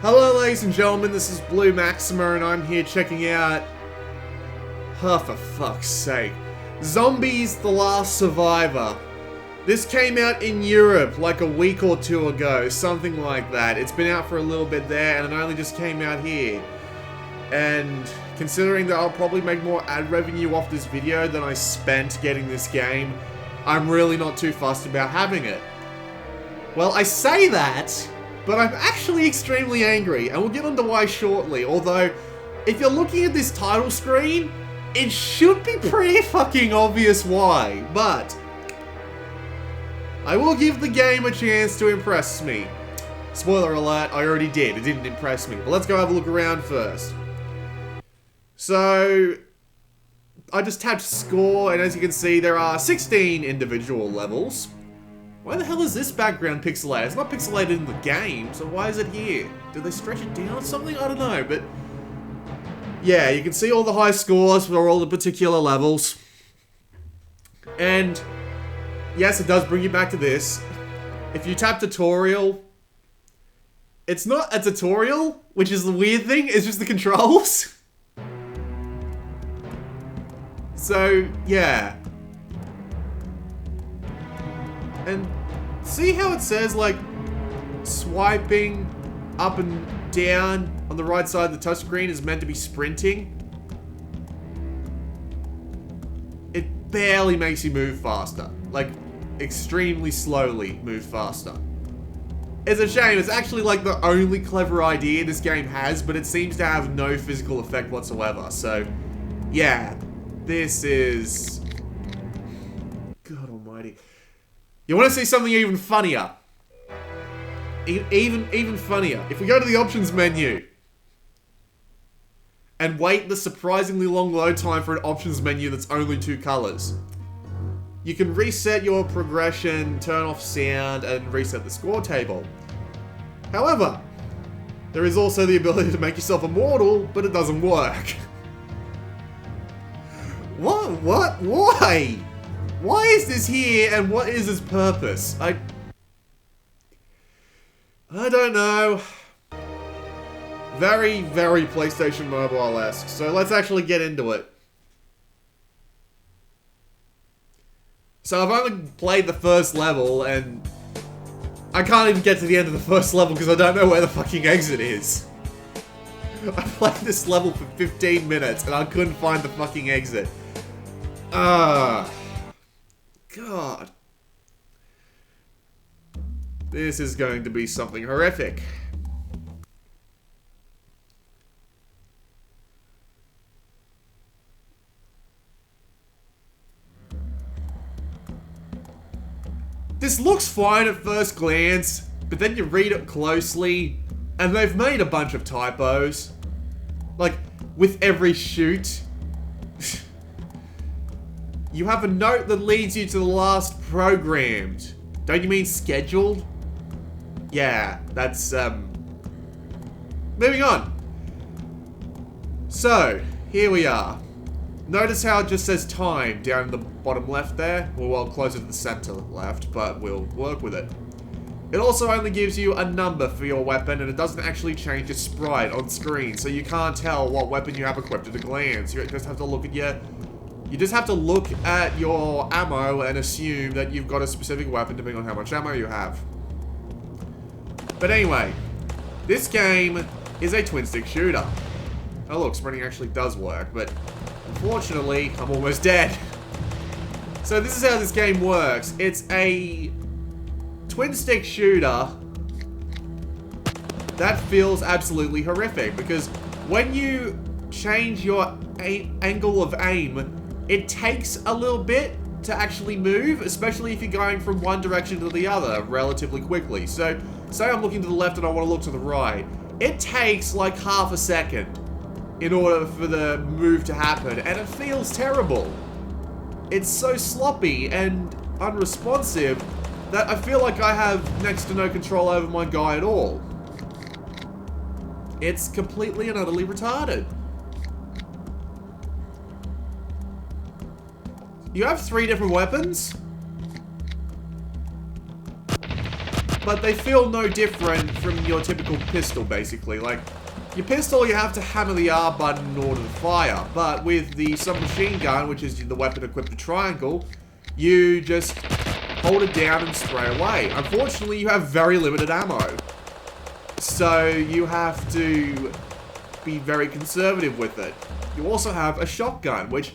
Hello ladies and gentlemen, this is Blue Maxima and I'm here checking out... Oh, for fuck's sake. Zombies: The Last Survivor. This came out in Europe like a week or two ago, something like that. It's been out for a little bit there and it only just came out here. And considering that I'll probably make more ad revenue off this video than I spent getting this game, I'm really not too fussed about having it. Well, I say that, but I'm actually extremely angry, and we'll get onto why shortly, although, if you're looking at this title screen, it should be pretty fucking obvious why, but I will give the game a chance to impress me. Spoiler alert, I already did, it didn't impress me, but let's go have a look around first. So, I just tapped score, and as you can see, there are 16 individual levels. Why the hell is this background pixelated? It's not pixelated in the game, so why is it here? Did they stretch it down or something? I don't know, but... yeah, you can see all the high scores for all the particular levels. And... yes, it does bring you back to this. If you tap tutorial... it's not a tutorial, which is the weird thing, it's just the controls. So, yeah. And see how it says, like, swiping up and down on the right side of the touchscreen is meant to be sprinting? It barely makes you move faster. Like, extremely slowly move faster. It's a shame, it's actually like the only clever idea this game has, but it seems to have no physical effect whatsoever, so, yeah. This is... God almighty. You want to see something even funnier? Even funnier. If we go to the options menu and wait the surprisingly long load time for an options menu that's only 2 colors, you can reset your progression, turn off sound, and reset the score table. However, there is also the ability to make yourself immortal, but it doesn't work. What? Why? Why is this here, and what is its purpose? I don't know. Very, very PlayStation Mobile-esque. So let's actually get into it. So I've only played the first level, and I can't even get to the end of the first level because I don't know where the fucking exit is. I played this level for 15 minutes, and I couldn't find the fucking exit. God. This is going to be something horrific. This looks fine at first glance, but then you read it closely, and they've made a bunch of typos. Like, with every shoot. You have a note that leads you to the last programmed. Don't you mean scheduled? Yeah, that's, moving on. So, here we are. Notice how it just says time down in the bottom left there? Well, closer to the center left, but we'll work with it. It also only gives you a number for your weapon, and it doesn't actually change your sprite on screen, so you can't tell what weapon you have equipped at a glance. You just have to look at your... you just have to look at your ammo and assume that you've got a specific weapon depending on how much ammo you have. But anyway, this game is a twin-stick shooter. Oh look, sprinting actually does work, but unfortunately, I'm almost dead. So this is how this game works. It's a twin-stick shooter that feels absolutely horrific, because when you change your angle of aim, it takes a little bit to actually move, especially if you're going from one direction to the other relatively quickly. So, say I'm looking to the left and I want to look to the right. It takes like half a second in order for the move to happen, and it feels terrible. It's so sloppy and unresponsive that I feel like I have next to no control over my guy at all. It's completely and utterly retarded. You have 3 different weapons? but they feel no different from your typical pistol, basically. Like, your pistol, you have to hammer the R button in order to fire, but with the submachine gun, which is the weapon equipped with triangle, you just hold it down and spray away. Unfortunately, you have very limited ammo, so you have to be very conservative with it. You also have a shotgun, which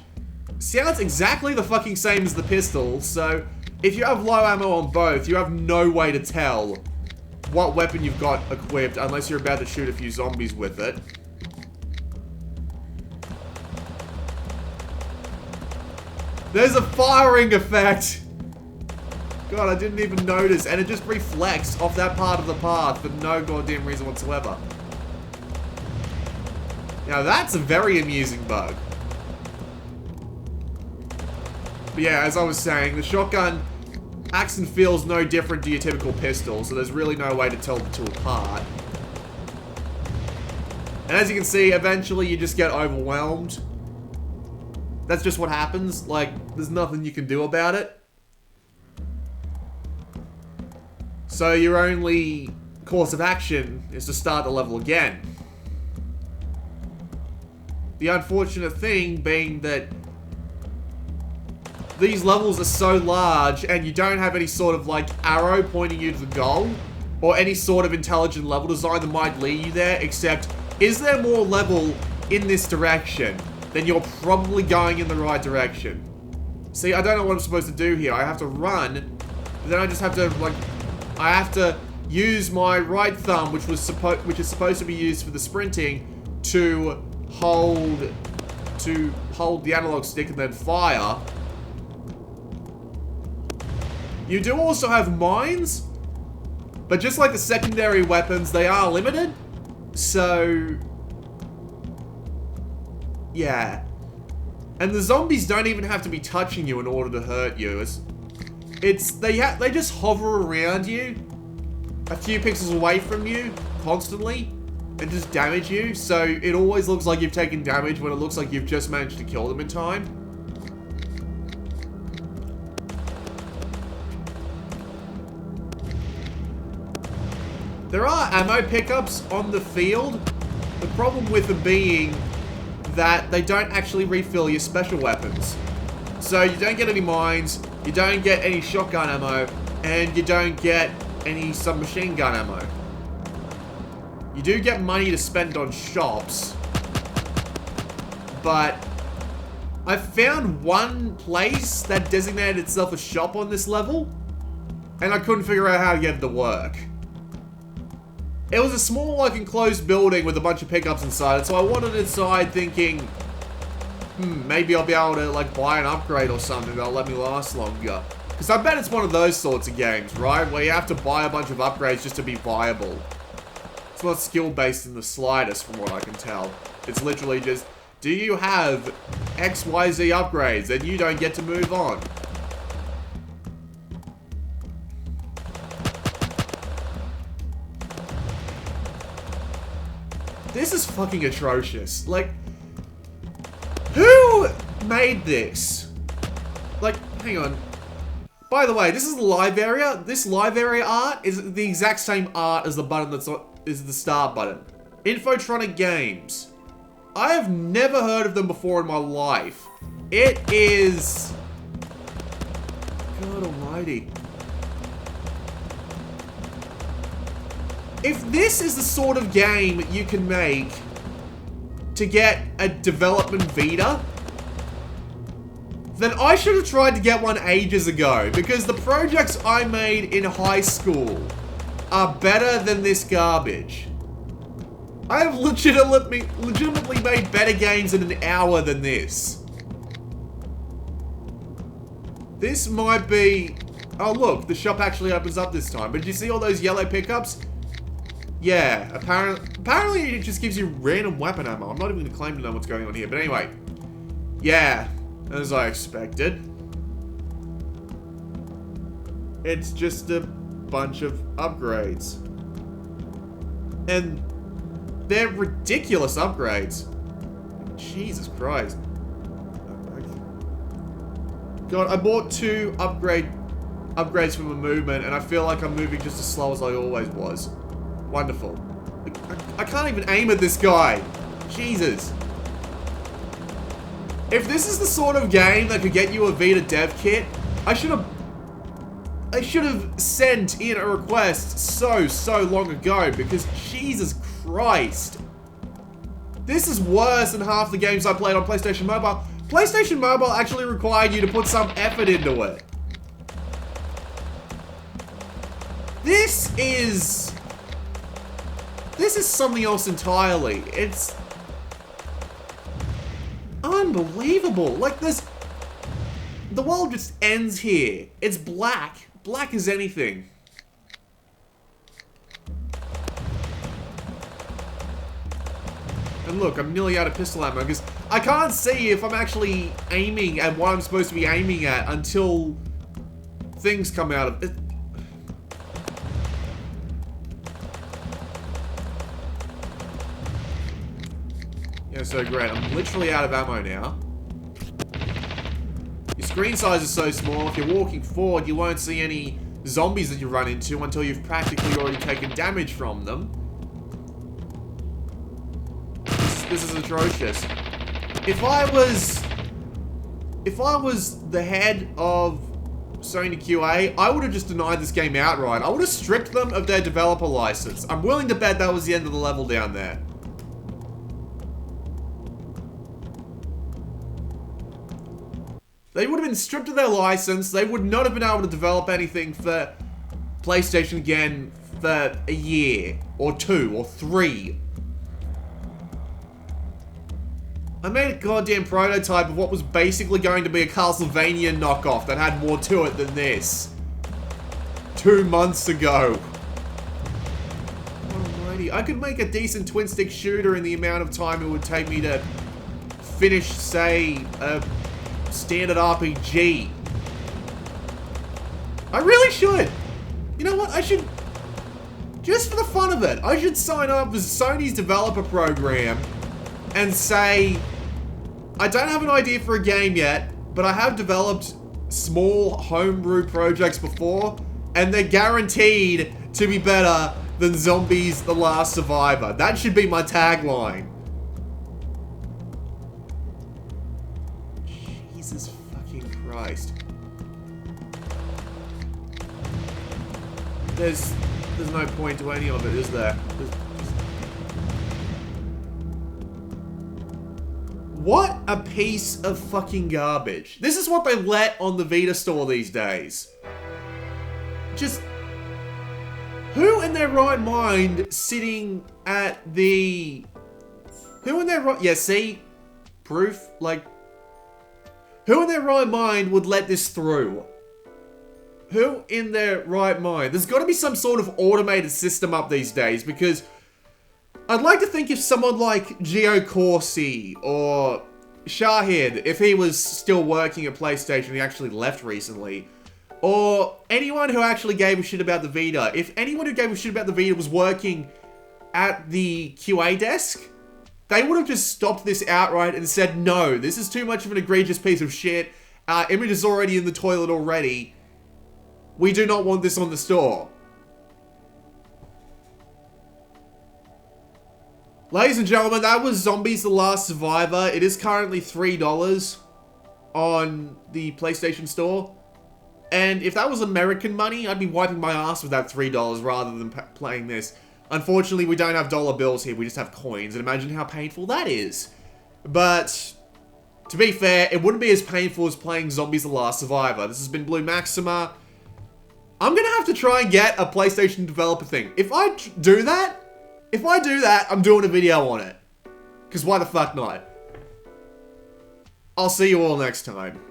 sounds exactly the fucking same as the pistol, so if you have low ammo on both, you have no way to tell what weapon you've got equipped unless you're about to shoot a few zombies with it. There's a firing effect! God, I didn't even notice, and it just reflects off that part of the path for no goddamn reason whatsoever. Now that's a very amusing bug. But yeah, as I was saying, the shotgun acts and feels no different to your typical pistol, so there's really no way to tell the two apart. And as you can see, eventually you just get overwhelmed. That's just what happens. Like, there's nothing you can do about it. So your only course of action is to start the level again. The unfortunate thing being that these levels are so large and you don't have any sort of like arrow pointing you to the goal or any sort of intelligent level design that might lead you there, except is there more level in this direction? Then you're probably going in the right direction. See, I don't know what I'm supposed to do here. I have to run, but then I just have to like, I have to use my right thumb, which is supposed to be used for the sprinting, to hold the analog stick and then fire. You do also have mines, but just like the secondary weapons, they are limited. So, yeah. And the zombies don't even have to be touching you in order to hurt you. They just hover around you, a few pixels away from you, constantly, and just damage you. So it always looks like you've taken damage when it looks like you've just managed to kill them in time. There are ammo pickups on the field. The problem with them being that they don't actually refill your special weapons. So you don't get any mines, you don't get any shotgun ammo, and you don't get any submachine gun ammo. You do get money to spend on shops, but I found one place that designated itself a shop on this level, and I couldn't figure out how to get it to work. It was a small, like, enclosed building with a bunch of pickups inside it, so I wanted inside thinking, maybe I'll be able to, like, buy an upgrade or something that'll let me last longer. Because I bet it's one of those sorts of games, right? Where you have to buy a bunch of upgrades just to be viable. It's not skill-based in the slightest, from what I can tell. It's literally just, do you have XYZ upgrades? And you don't get to move on. This is fucking atrocious. Like, who made this? Like, hang on. By the way, this is the live area. This live area art is the exact same art as the button is the start button. Infotronic Games. I have never heard of them before in my life. It is... God almighty. If this is the sort of game you can make to get a development Vita, then I should have tried to get one ages ago, because the projects I made in high school are better than this garbage. I have legitimately made better games in an hour than this. This might be... Oh look, the shop actually opens up this time. But did you see all those yellow pickups? Yeah, apparently it just gives you random weapon ammo. I'm not even going to claim to know what's going on here. But anyway. Yeah, as I expected. It's just a bunch of upgrades. And they're ridiculous upgrades. Jesus Christ. God, I bought 2 upgrade upgrades for my movement, and I feel like I'm moving just as slow as I always was. Wonderful. I can't even aim at this guy. Jesus. If this is the sort of game that could get you a Vita dev kit, I should have sent in a request so long ago, because Jesus Christ. This is worse than half the games I played on PlayStation Mobile. PlayStation Mobile actually required you to put some effort into it. This is something else entirely. It's unbelievable. Like, the world just ends here. It's black. Black as anything. And look, I'm nearly out of pistol ammo because I can't see if I'm actually aiming at what I'm supposed to be aiming at until things come out of it. Yeah, so great. I'm literally out of ammo now. Your screen size is so small, if you're walking forward, you won't see any zombies that you run into until you've practically already taken damage from them. This is atrocious. If I was the head of Sony QA, I would have just denied this game outright. I would have stripped them of their developer license. I'm willing to bet that was the end of the level down there. They would have been stripped of their license. They would not have been able to develop anything for PlayStation again for a year, or 2, or 3. I made a goddamn prototype of what was basically going to be a Castlevania knockoff that had more to it than this. 2 months ago. Alrighty, I could make a decent twin-stick shooter in the amount of time it would take me to finish, say, a standard RPG. I really should. You know what? I should, just for the fun of it, I should sign up for Sony's developer program and say, I don't have an idea for a game yet, but I have developed small homebrew projects before, and they're guaranteed to be better than Zombies: The Last Survivor. That should be my tagline. Jesus fucking Christ. There's no point to any of it, is there? What a piece of fucking garbage. This is what they let on the Vita store these days. Just, who in their right mind sitting at the... Who in their right... Yeah, see? Proof? Like... Who in their right mind would let this through? Who in their right mind? There's got to be some sort of automated system up these days, because I'd like to think if someone like Gio Corsi or Shahid, if he was still working at PlayStation, he actually left recently, or anyone who actually gave a shit about the Vita, if anyone who gave a shit about the Vita was working at the QA desk, they would have just stopped this outright and said, no, this is too much of an egregious piece of shit. Our image is already in the toilet already. We do not want this on the store. Ladies and gentlemen, that was Zombies: The Last Survivor. It is currently $3 on the PlayStation Store. And if that was American money, I'd be wiping my ass with that $3 rather than playing this. Unfortunately, we don't have dollar bills here, we just have coins, and imagine how painful that is. But, to be fair, it wouldn't be as painful as playing Zombies: The Last Survivor. This has been Blue Maxima. I'm gonna have to try and get a PlayStation developer thing. If I do that, I'm doing a video on it. Because why the fuck not? I'll see you all next time.